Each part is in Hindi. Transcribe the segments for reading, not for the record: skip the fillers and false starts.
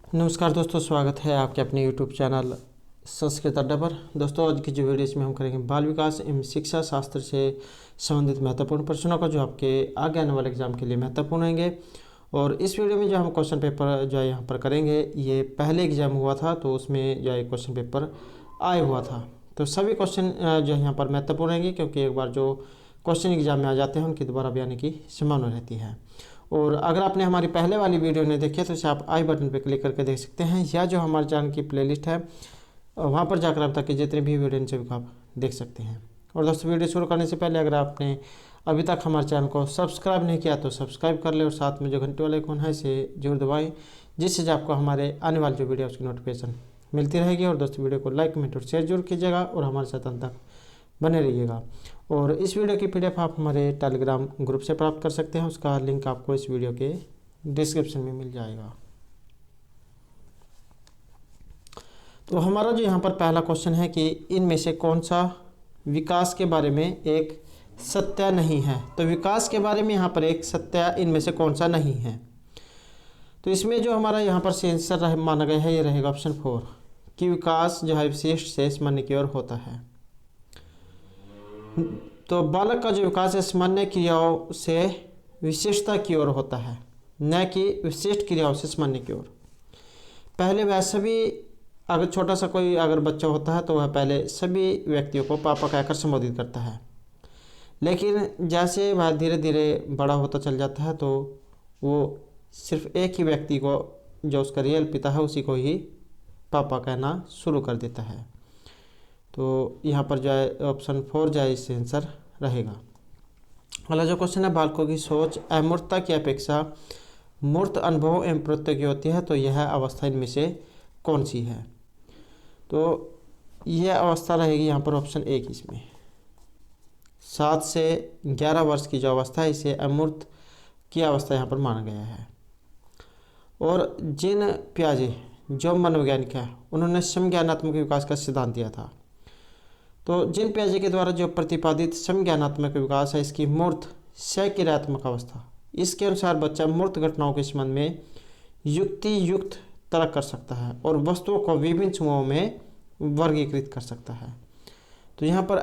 नमस्कार दोस्तों, स्वागत है आपके अपने YouTube चैनल संस्कृत अड्डा पर। दोस्तों, आज की जो वीडियो इसमें हम करेंगे बाल विकास एवं शिक्षा शास्त्र से संबंधित महत्वपूर्ण प्रश्नों का जो आपके आगे आने वाले एग्जाम के लिए महत्वपूर्ण होंगे। और इस वीडियो में जो हम क्वेश्चन पेपर जो है यहाँ पर करेंगे, ये पहले एग्जाम हुआ था तो उसमें जो है क्वेश्चन पेपर आया हुआ था। तो सभी क्वेश्चन जो है यहाँ पर महत्वपूर्ण रहेंगे, क्योंकि एक बार जो क्वेश्चन एग्जाम में आ जाते हैं उनकी दोबारा भी आने की संभावना रहती है। और अगर आपने हमारी पहले वाली वीडियो नहीं देखी है तो इसे आप आई बटन पर क्लिक करके देख सकते हैं, या जो हमारे चैनल की प्लेलिस्ट है वहाँ पर जाकर आप ताकि जितने भी वीडियो इनसे आप देख सकते हैं। और दोस्तों, वीडियो शुरू करने से पहले अगर आपने अभी तक हमारे चैनल को सब्सक्राइब नहीं किया तो सब्सक्राइब कर ले और साथ में जो घंटे वाले आइकन है इसे जरूर दबाएं, जिससे आपको हमारे आने वाली जो वीडियो उसकी नोटिफिकेशन मिलती रहेगी। और दोस्तों, वीडियो को लाइक कमेंट और शेयर जरूर कीजिएगा और हमारे साथ अंत तक बने रहिएगा। और इस वीडियो की PDF आप हमारे टेलीग्राम ग्रुप से प्राप्त कर सकते हैं, उसका लिंक आपको इस वीडियो के डिस्क्रिप्शन में मिल जाएगा। तो हमारा जो यहाँ पर पहला क्वेश्चन है कि इनमें से कौन सा विकास के बारे में एक सत्य नहीं है। तो विकास के बारे में यहाँ पर एक सत्य इनमें से कौन सा नहीं है। तो इसमें जो हमारा यहाँ पर आंसर माना गया है ये रहेगा ऑप्शन 4 कि विकास जो है विशिष्ट से सामान्य की ओर होता है। तो बालक का जो विकास है सामान्य क्रियाओं से विशेषता की ओर होता है, न कि विशिष्ट क्रियाओं से सामान्य की ओर। पहले वह सभी अगर छोटा सा कोई अगर बच्चा होता है तो वह पहले सभी व्यक्तियों को पापा कहकर संबोधित करता है, लेकिन जैसे वह धीरे धीरे बड़ा होता चल जाता है तो वो सिर्फ एक ही व्यक्ति को, जो उसका रियल पिता है, उसी को ही पापा कहना शुरू कर देता है। तो यहाँ पर जो है ऑप्शन 4 जो है इससे आंसर रहेगा। अगला जो क्वेश्चन है, बालकों की सोच अमूर्तता की अपेक्षा मूर्त अनुभव एवं प्रत्यय की होती है, तो यह अवस्था इनमें से कौन सी है। तो यह अवस्था रहेगी यहाँ पर ऑप्शन 1 इसमें 7 से 11 वर्ष की जो अवस्था है इसे अमूर्त की अवस्था यहाँ पर माना गया है। और जिन पियाजे जो मनोवैज्ञानिक है उन्होंने समज्ञानात्मक विकास का सिद्धांत दिया था। तो जिन पियाजे के द्वारा जो प्रतिपादित समज्ञानात्मक विकास है इसकी मूर्त सक्रियात्मक अवस्था, इसके अनुसार बच्चा मूर्त घटनाओं के संबंध में युक्ति युक्त तर्क कर सकता है और वस्तुओं को विभिन्न समूहों में वर्गीकृत कर सकता है। तो यहाँ पर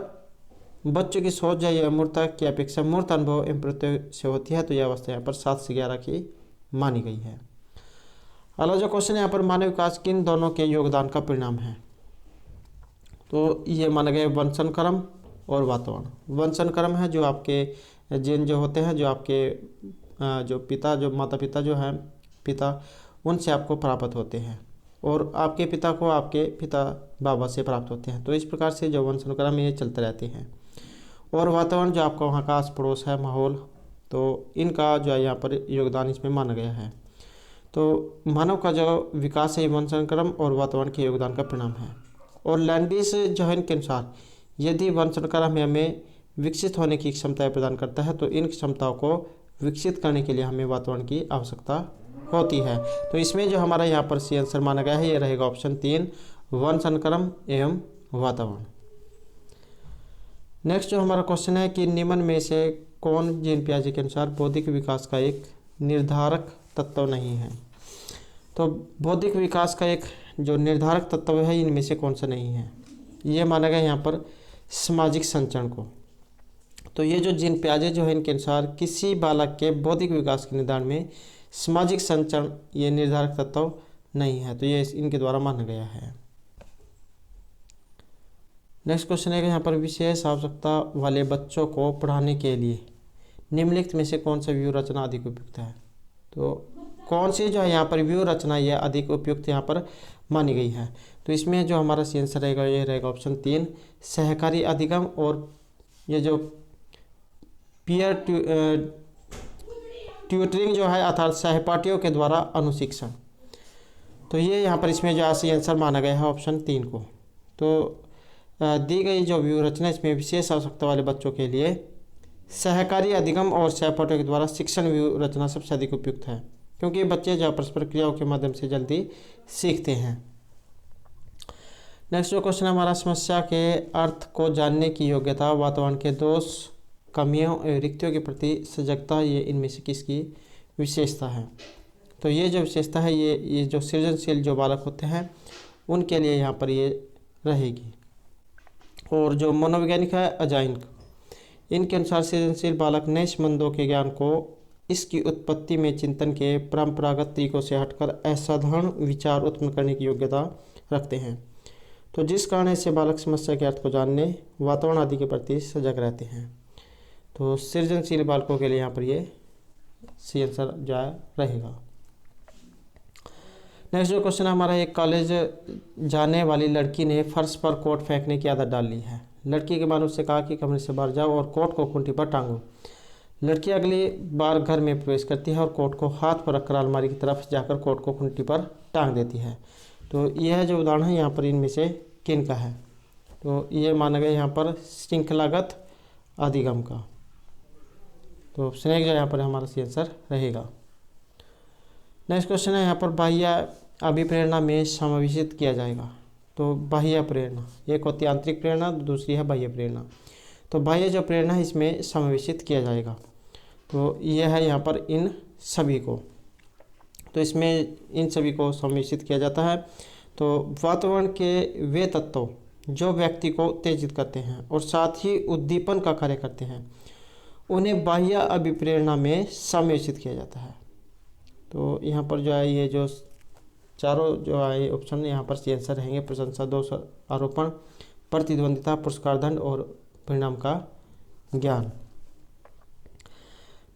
बच्चों की सोच जो है अमूर्तता की अपेक्षा मूर्त अनुभव एवं प्रत्यय से होती है, तो यह अवस्था यहाँ पर 7 से 11 की मानी गई है। अगला जो क्वेश्चन है यहाँ पर, मानव विकास किन दोनों के योगदान का परिणाम है। तो ये माना गया वंशन क्रम और वातावरण। वंशन क्रम है जो आपके जीन जो होते हैं, जो आपके जो पिता जो माता पिता जो हैं पिता उनसे आपको प्राप्त होते हैं, और आपके पिता को आपके पिता बाबा से प्राप्त होते हैं। तो इस प्रकार से जो वंशन क्रम ये चलते रहते हैं। और वातावरण जो आपका वहाँ का आस पड़ोस है, माहौल, तो इनका जो है यहाँ पर योगदान इसमें माना गया है। तो मानव का जो विकास है वंशन क्रम और वातावरण के योगदान का परिणाम है। और लैंडिस जो है इनके अनुसार यदि वंशन क्रम हमें विकसित होने की क्षमताएं प्रदान करता है तो इन क्षमताओं को विकसित करने के लिए हमें वातावरण की आवश्यकता होती है। तो इसमें जो हमारा यहाँ पर सी आंसर माना गया है ये रहेगा ऑप्शन 3 वंशन क्रम एवं वातावरण। नेक्स्ट जो हमारा क्वेश्चन है कि निम्न में से कौन जीन पियाजे के अनुसार बौद्धिक विकास का एक निर्धारक तत्व नहीं है। तो बौद्धिक विकास का एक जो निर्धारक तत्व है इनमें से कौन सा नहीं है। ये माना गया यहाँ पर सामाजिक संचरण को। तो ये जो जीन पियाजे जो है इनके अनुसार किसी बालक के बौद्धिक विकास के निर्धारण में सामाजिक संचरण ये निर्धारक तत्व नहीं है, तो ये इनके द्वारा माना गया है। नेक्स्ट क्वेश्चन है कि यहाँ पर विशेष आवश्यकता वाले बच्चों को पढ़ाने के लिए निम्नलिखित में से कौन सा व्यू रचना अधिक उपयुक्त है। तो कौन सी जो है यहाँ पर व्यू रचना यह अधिक उपयुक्त यहाँ पर मानी गई है। तो इसमें जो हमारा सी आंसर रहेगा ये रहेगा ऑप्शन 3 सहकारी अधिगम और ये जो पीयर ट्यूटरिंग जो है अर्थात सहपाठियों के द्वारा अनुशिक्षण। तो ये यहाँ पर इसमें जो सी आंसर माना गया है ऑप्शन 3 को। तो दी गई जो व्यू रचना इसमें विशेष आवश्यकता वाले बच्चों के लिए सहकारी अधिगम और सहपाठियों के द्वारा शिक्षण व्यू रचना सबसे अधिक उपयुक्त है, क्योंकि बच्चे जो परस्पर क्रियाओं के माध्यम से जल्दी सीखते हैं। नेक्स्ट जो क्वेश्चन हमारा, समस्या के अर्थ को जानने की योग्यता, वातावरण के दोष, कमियों एवं रिक्तियों के प्रति सजगता, ये इनमें से किसकी विशेषता है। तो ये जो विशेषता है ये जो सृजनशील जो बालक होते हैं उनके लिए यहाँ पर ये रहेगी। और जो मनोवैज्ञानिक है अजाइन, इनके अनुसार सृजनशील बालक नए संबंधों के ज्ञान को इसकी उत्पत्ति में चिंतन के परंपरागत तरीकों से हटकर असाधारण विचार उत्पन्न करने की योग्यता रखते हैं। तो जिस कारण ऐसे बालक समस्या के अर्थ को जानने, वातावरण आदि के प्रति सजग रहते हैं। तो सृजनशील बालकों के लिए यहाँ पर ये सी आंसर जो रहेगा। नेक्स्ट जो क्वेश्चन है हमारा, एक कॉलेज जाने वाली लड़की ने फर्श पर कोट फेंकने की आदत डाल ली है। लड़की के बाद उससे कहा कि कमरे से बाहर जाओ और कोट को खूंटी पर टांगो। लड़की अगली बार घर में प्रवेश करती है और कोट को हाथ पर रखकर अलमारी की तरफ जाकर कोट को खूंटी पर टांग देती है। तो यह जो उदाहरण है यहाँ पर इनमें से किन का है? तो ये माना गया यहाँ पर श्रृंखलागत अधिगम का। तो ऑप्शन एक जो यहाँ पर हमारा सी आंसर रहेगा। नेक्स्ट क्वेश्चन है यहाँ पर, बाह्य अभिप्रेरणा में समावेशित किया जाएगा। तो बाह्य प्रेरणा, एक होती है आंतरिक प्रेरणा, दूसरी है बाह्य प्रेरणा। तो बाह्य जो प्रेरणा है इसमें समावेशित किया जाएगा। तो यह है यहाँ पर इन सभी को, तो इसमें इन सभी को समावेशित किया जाता है। तो वातावरण के वे तत्व जो व्यक्ति को उत्तेजित करते हैं और साथ ही उद्दीपन का कार्य करते हैं, उन्हें बाह्य अभिप्रेरणा में समावेशित किया जाता है। तो यहाँ पर जो है ये जो चारों जो है ऑप्शन यहाँ पर सी आंसर रहेंगे। प्रशंसा, दोष आरोपण, प्रतिद्वंदिता, पुरस्कार दंड और परिणाम का ज्ञान।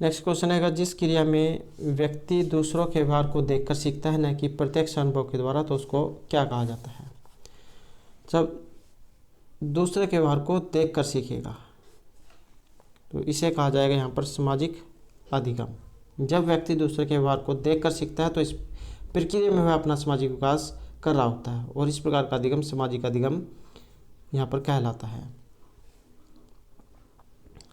नेक्स्ट क्वेश्चन है, जिस क्रिया में व्यक्ति दूसरों के व्यवहार को देखकर सीखता है न कि प्रत्यक्ष अनुभव के द्वारा, तो उसको क्या कहा जाता है? जब दूसरे के व्यवहार को देखकर सीखेगा तो इसे कहा जाएगा यहाँ पर सामाजिक अधिगम। जब व्यक्ति दूसरे के व्यवहार को देखकर सीखता है तो इस प्रक्रिया में वह अपना सामाजिक विकास कर रहा होता है और इस प्रकार का अधिगम सामाजिक अधिगम यहाँ पर कहलाता है।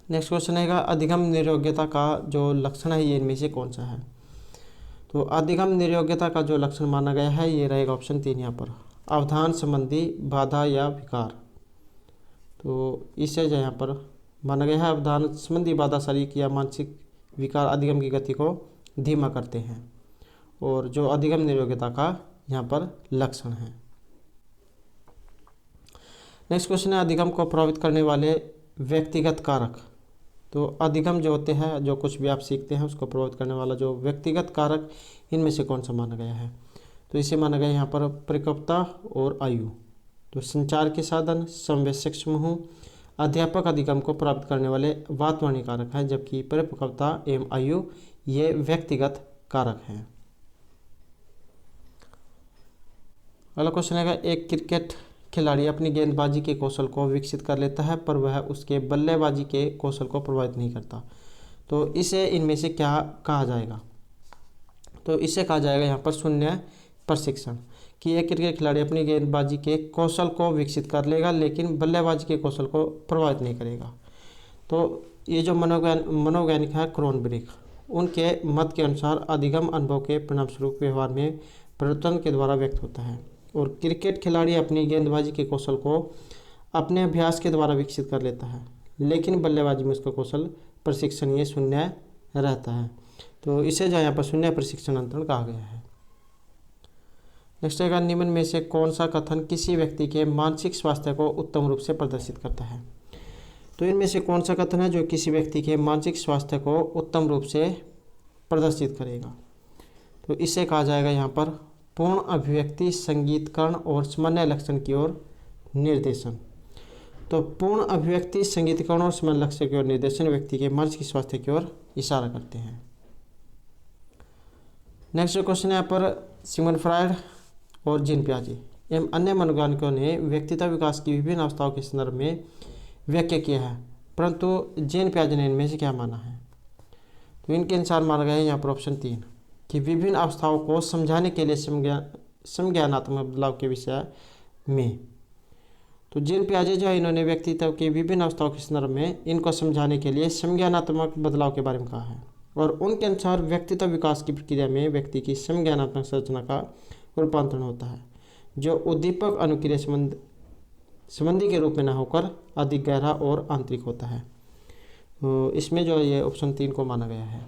नेक्स्ट क्वेश्चन है, अधिगम निर्योग्यता का जो लक्षण है ये इनमें से कौन सा है? तो अधिगम निर्योग्यता का जो लक्षण माना गया है ये रहेगा ऑप्शन 3 यहाँ पर, अवधान संबंधी बाधा या विकार। तो इसे जो यहाँ पर माना गया है, अवधान संबंधी बाधा शारीरिक या मानसिक विकार अधिगम की गति को धीमा करते हैं और जो अधिगम निर्योग्यता का यहाँ पर लक्षण है। नेक्स्ट क्वेश्चन है, अधिगम को प्रभावित करने वाले व्यक्तिगत कारक। तो अधिगम जो होते हैं, जो कुछ भी आप सीखते हैं उसको प्रभावित करने वाला जो व्यक्तिगत कारक, इनमें से कौन सा माना गया है? तो इसे माना गया यहाँ पर परिपक्वता और आयु। तो संचार के साधन, समवयस्क समूह, अध्यापक अधिगम को प्रभावित करने वाले वातावरणीय कारक हैं, जबकि परिपक्वता एवं आयु ये व्यक्तिगत कारक हैं। अगला क्वेश्चन है, एक क्रिकेट खिलाड़ी अपनी गेंदबाजी के कौशल को विकसित कर लेता है पर वह उसके बल्लेबाजी के कौशल को प्रभावित नहीं करता। तो इसे इनमें से क्या कहा जाएगा? तो इसे कहा जाएगा यहाँ पर शून्य प्रशिक्षण, कि एक क्रिकेट खिलाड़ी अपनी गेंदबाजी के कौशल को विकसित कर लेगा लेकिन बल्लेबाजी के कौशल को प्रभावित नहीं करेगा। तो ये जो मनोवैज्ञानिक है क्रोनबेरिक, उनके मत के अनुसार अधिगम अनुभव के परिणामस्वरूप व्यवहार में परिवर्तन के द्वारा व्यक्त होता है और क्रिकेट खिलाड़ी अपनी गेंदबाजी के कौशल को अपने अभ्यास के द्वारा विकसित कर लेता है लेकिन बल्लेबाजी में उसका कौशल प्रशिक्षण ये शून्य रहता है। तो इसे जो यहाँ पर शून्य प्रशिक्षण अंतरण कहा गया है। नेक्स्ट है, निम्न में से कौन सा कथन किसी व्यक्ति के मानसिक स्वास्थ्य को उत्तम रूप से प्रदर्शित करता है? तो इनमें से कौन सा कथन है जो किसी व्यक्ति के मानसिक स्वास्थ्य को उत्तम रूप से प्रदर्शित करेगा? तो इसे कहा जाएगा यहाँ पर पूर्ण अभिव्यक्ति, संगीतकरण और समन्वय लक्षण की ओर निर्देशन। तो पूर्ण अभिव्यक्ति, संगीतकरण और समन्वय लक्षण की ओर निर्देशन व्यक्ति के मानसिक स्वास्थ्य की ओर इशारा करते हैं। नेक्स्ट क्वेश्चन है यहाँ पर, सिगमंड फ्रायड और जीन पियाजे एवं अन्य मनोवैज्ञानिकों ने व्यक्तित्व विकास की विभिन्न अवस्थाओं के संदर्भ में व्याख्या किया है, परंतु जीन पियाजे ने इनमें से क्या माना है? तो इनके अनुसार माना गया है यहाँ पर ऑप्शन 3 कि विभिन्न अवस्थाओं को समझाने के लिए संज्ञानात्मक बदलाव के विषय में। तो जीन पियाजे जो है इन्होंने व्यक्तित्व के विभिन्न अवस्थाओं के संदर्भ में इनको समझाने के लिए संज्ञानात्मक बदलाव के बारे में कहा है और उनके अनुसार व्यक्तित्व विकास की प्रक्रिया में व्यक्ति की संज्ञानात्मक संरचना का रूपांतरण होता है जो उद्दीपक अनुक्रिया संबंधी के रूप में न होकर अधिक गहरा और आंतरिक होता है। तो इसमें जो ये ऑप्शन 3 को माना गया है।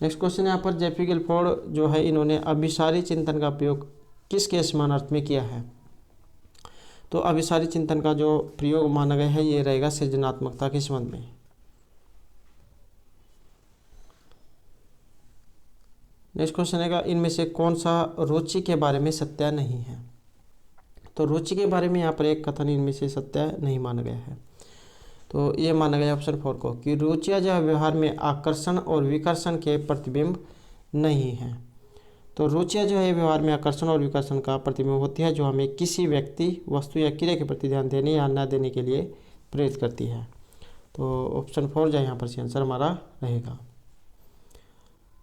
नेक्स्ट क्वेश्चन यहाँ पर जेपी गिलफोर्ड जो है इन्होंने अभिसारी चिंतन का प्रयोग किसके समानार्थ में किया है? तो अभिसारी चिंतन का जो प्रयोग माना गया है ये रहेगा सृजनात्मकता के संबंध में। नेक्स्ट क्वेश्चन है इनमें से कौन सा रुचि के बारे में सत्य नहीं है? तो रुचि के बारे में यहाँ पर एक कथन इनमें से सत्य नहीं माना गया है। तो ये माना गया ऑप्शन 4 को कि रुचियाँ जो व्यवहार में आकर्षण और विकर्षण के प्रतिबिंब नहीं है। तो रुचियाँ जो है व्यवहार में आकर्षण और विकर्षण का प्रतिबिंब होती है जो हमें किसी व्यक्ति, वस्तु या क्रिया के प्रति ध्यान देने या न देने के लिए प्रेरित करती है। तो ऑप्शन 4 जो यहाँ पर सी आंसर हमारा रहेगा।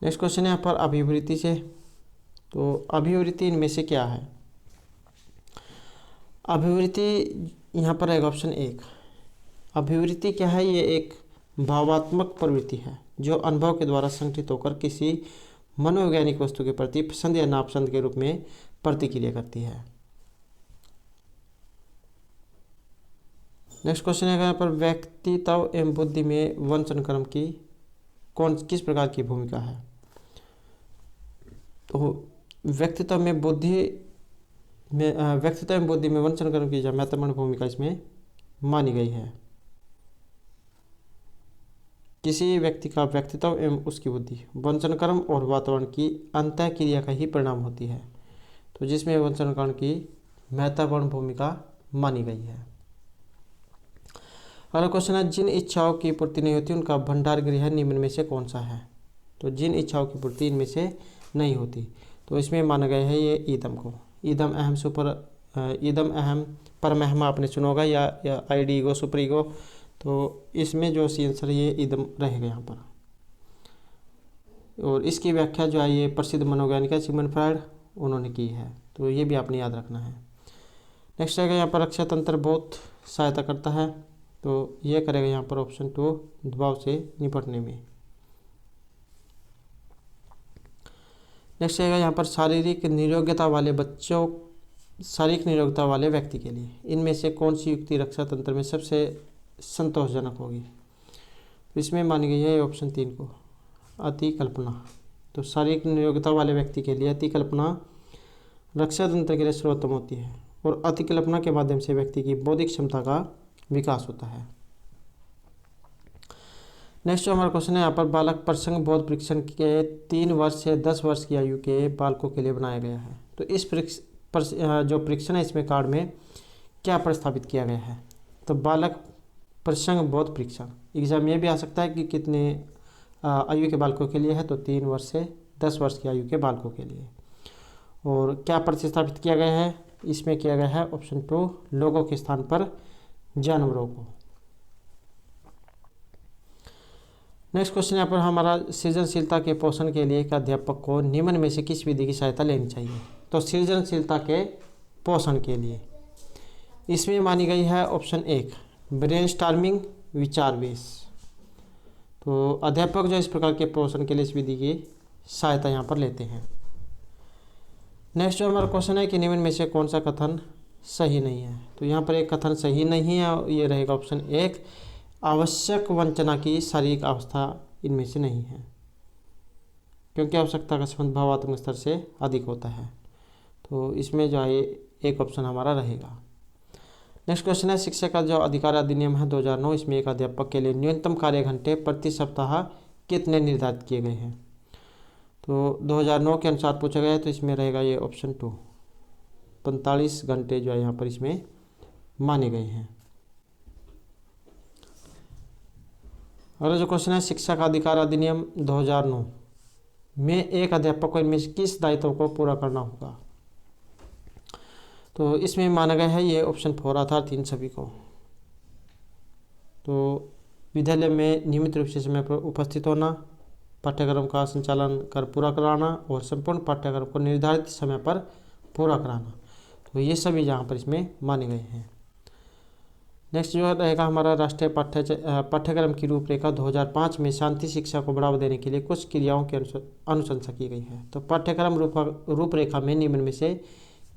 नेक्स्ट क्वेश्चन है यहाँ पर अभिवृत्ति से। तो अभिवृत्ति इनमें से क्या है? अभिवृत्ति यहाँ पर रहेगा ऑप्शन 1। अभिवृत्ति क्या है? ये एक भावात्मक प्रवृत्ति है जो अनुभव के द्वारा संगठित होकर किसी मनोवैज्ञानिक वस्तु के प्रति पसंद या नापसंद के रूप में प्रतिक्रिया करती है। नेक्स्ट क्वेश्चन है यहाँ पर व्यक्तित्व एवं बुद्धि में वंचन कर्म की किस प्रकार की भूमिका है? तो व्यक्तित्व एवं बुद्धि में वंचन कर्म की महत्वपूर्ण भूमिका इसमें मानी गई है। किसी व्यक्ति का व्यक्तित्व एवं उसकी बुद्धि वंचन कर्म और वातावरण की अंतः क्रिया का ही परिणाम होती है। तो जिसमें वंचन कर्म की महत्वपूर्ण भूमिका मानी गई है। अगला क्वेश्चन है जिन इच्छाओं की पूर्ति नहीं होती उनका भंडार गृह निम्न में से कौन सा है? तो जिन इच्छाओं की पूर्ति इनमें से नहीं होती तो इसमें माना गया है ये ईदम को। ईदम अहम परमहम आपने सुना होगा या आईडी ईगो सुपर ईगो। तो इसमें जो सी आंसर ये ईदम रहेगा यहाँ पर। और इसकी व्याख्या जो है ये प्रसिद्ध मनोवैज्ञानिक सिगमंड फ्रायड उन्होंने की है। तो ये भी आपने याद रखना है। नेक्स्ट रहेगा यहाँ पर रक्षा तंत्र बहुत सहायता करता है। तो ये करेगा यहाँ पर ऑप्शन 2 दबाव से निपटने में। नेक्स्ट रहेगा यहाँ पर शारीरिक निरोग्यता वाले व्यक्ति के लिए इनमें से कौन सी युक्ति रक्षा तंत्र में सबसे संतोषजनक होगी? तो इसमें मानी गई है ऑप्शन 3 को अति कल्पना। तो शारीरिक निरोग्यता वाले व्यक्ति के लिए अति कल्पना रक्षा तंत्र के लिए सर्वोत्तम होती है और अति कल्पना के माध्यम से व्यक्ति की बौद्धिक क्षमता का विकास होता है। नेक्स्ट जो हमारा क्वेश्चन है यहाँ पर बालक प्रसंग बोध परीक्षण के 3 वर्ष से 10 वर्ष की आयु के बालकों के लिए बनाया गया है। तो इस जो परीक्षण है इसमें कार्ड में क्या प्रस्तावित किया गया है? तो बालक प्रसंग बोध परीक्षण एग्जाम ये भी आ सकता है कि कितने आयु के बालकों के लिए है। तो 3 वर्ष से 10 वर्ष की आयु के बालकों के लिए। और क्या प्रस्तावित किया गया है? इसमें किया गया है ऑप्शन 2 लोगों के स्थान पर जानवरों को। नेक्स्ट क्वेश्चन यहाँ पर हमारा सृजनशीलता के पोषण के लिए एक अध्यापक को निम्न में से किस विधि की सहायता लेनी चाहिए? तो सृजनशीलता के पोषण के लिए इसमें मानी गई है ऑप्शन 1 ब्रेनस्टॉर्मिंग विचार वेश। तो अध्यापक जो इस प्रकार के पोषण के लिए इस विधि की सहायता यहाँ पर लेते हैं। नेक्स्ट जो हमारा क्वेश्चन है कि निम्न में से कौन सा कथन सही नहीं है? तो यहाँ पर एक कथन सही नहीं है, ये रहेगा ऑप्शन 1 आवश्यक वंचना की शारीरिक अवस्था इनमें से नहीं है क्योंकि आवश्यकता का संबंध भावात्मक स्तर से अधिक होता है। तो इसमें जो है एक ऑप्शन हमारा रहेगा। नेक्स्ट क्वेश्चन है शिक्षक का जो अधिकार अधिनियम है 2009 इसमें एक अध्यापक के लिए न्यूनतम कार्य घंटे प्रति सप्ताह कितने निर्धारित किए गए हैं? तो 2009 के अनुसार पूछा गया है। तो इसमें रहेगा ये ऑप्शन 2 45 घंटे जो है यहाँ पर इसमें माने गए हैं। अगला जो क्वेश्चन है शिक्षा का अधिकार अधिनियम 2009 में एक अध्यापक को इनमें से किस दायित्व को पूरा करना होगा? तो इसमें माना गया है ये ऑप्शन 4 अर्थात इन सभी को। तो विद्यालय में नियमित रूप से समय पर उपस्थित होना, पाठ्यक्रम का संचालन कर पूरा कराना और संपूर्ण पाठ्यक्रम को निर्धारित समय पर पूरा कराना। तो ये सभी यहाँ पर इसमें माने गए हैं। नेक्स्ट जो रहेगा हमारा राष्ट्रीय पाठ्यक्रम की रूपरेखा 2005 में शांति शिक्षा को बढ़ावा देने के लिए कुछ क्रियाओं की अनुशंसा की गई है। तो पाठ्यक्रम रूपरेखा में निम्न में से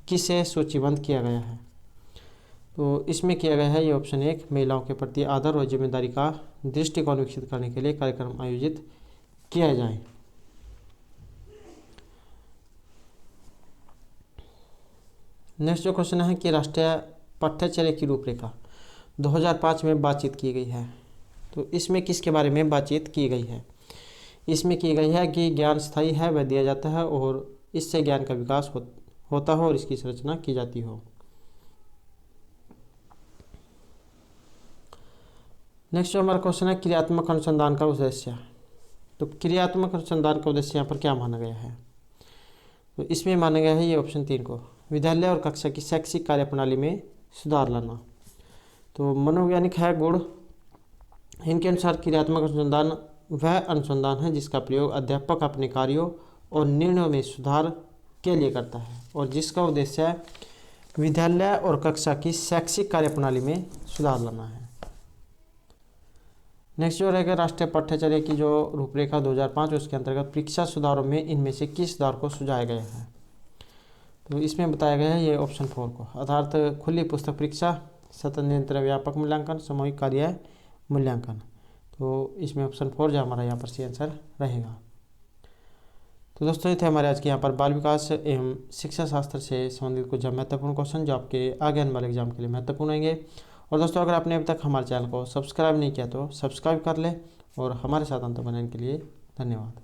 किसे सूचीबद्ध किया गया है? तो इसमें किया गया है ये ऑप्शन 1 महिलाओं के प्रति आदर और जिम्मेदारी का दृष्टिकोण विकसित करने के लिए कार्यक्रम आयोजित किया जाए। नेक्स्ट जो क्वेश्चन है कि राष्ट्रीय पाठ्यचर्या की रूपरेखा 2005 में बातचीत की गई है। तो इसमें किसके बारे में बातचीत की गई है? इसमें की गई है कि ज्ञान स्थायी है, वह दिया जाता है और इससे ज्ञान का विकास होता हो और इसकी संरचना की जाती हो। नेक्स्ट जो हमारा क्वेश्चन है क्रियात्मक अनुसंधान का उद्देश्य। तो क्रियात्मक अनुसंधान का उद्देश्य यहाँ पर क्या माना गया है? तो इसमें माना गया है ये ऑप्शन 3 को, विद्यालय और कक्षा की शैक्षिक कार्यप्रणाली में सुधार लाना। तो मनोवैज्ञानिक है गुण, इनके अनुसार क्रियात्मक अनुसंधान वह अनुसंधान है जिसका प्रयोग अध्यापक अपने कार्यों और निर्णयों में सुधार के लिए करता है और जिसका उद्देश्य है विद्यालय और कक्षा की शैक्षिक कार्यप्रणाली में सुधार लाना है। नेक्स्ट जो रहेगा राष्ट्रीय पाठ्यचर्या की जो रूपरेखा 2005 उसके अंतर्गत परीक्षा सुधारों में इनमें से किस सुधार को सुझाया गया है? तो इसमें बताया गया है ये ऑप्शन 4 को, अर्थात खुली पुस्तक परीक्षा, सतत निरंतर व्यापक मूल्यांकन, सामूहिक कार्य मूल्यांकन। तो इसमें ऑप्शन 4 जो हमारा यहाँ पर सी आंसर रहेगा। तो दोस्तों ये थे हमारे आज के यहाँ पर बाल विकास एवं शिक्षा शास्त्र से संबंधित कुछ महत्वपूर्ण क्वेश्चन जो आपके आगे आने वाले एग्जाम के लिए महत्वपूर्ण होंगे। और दोस्तों अगर आपने अभी तक हमारे चैनल को सब्सक्राइब नहीं किया तो सब्सक्राइब कर लें और हमारे साथ अंत बनाने के लिए धन्यवाद।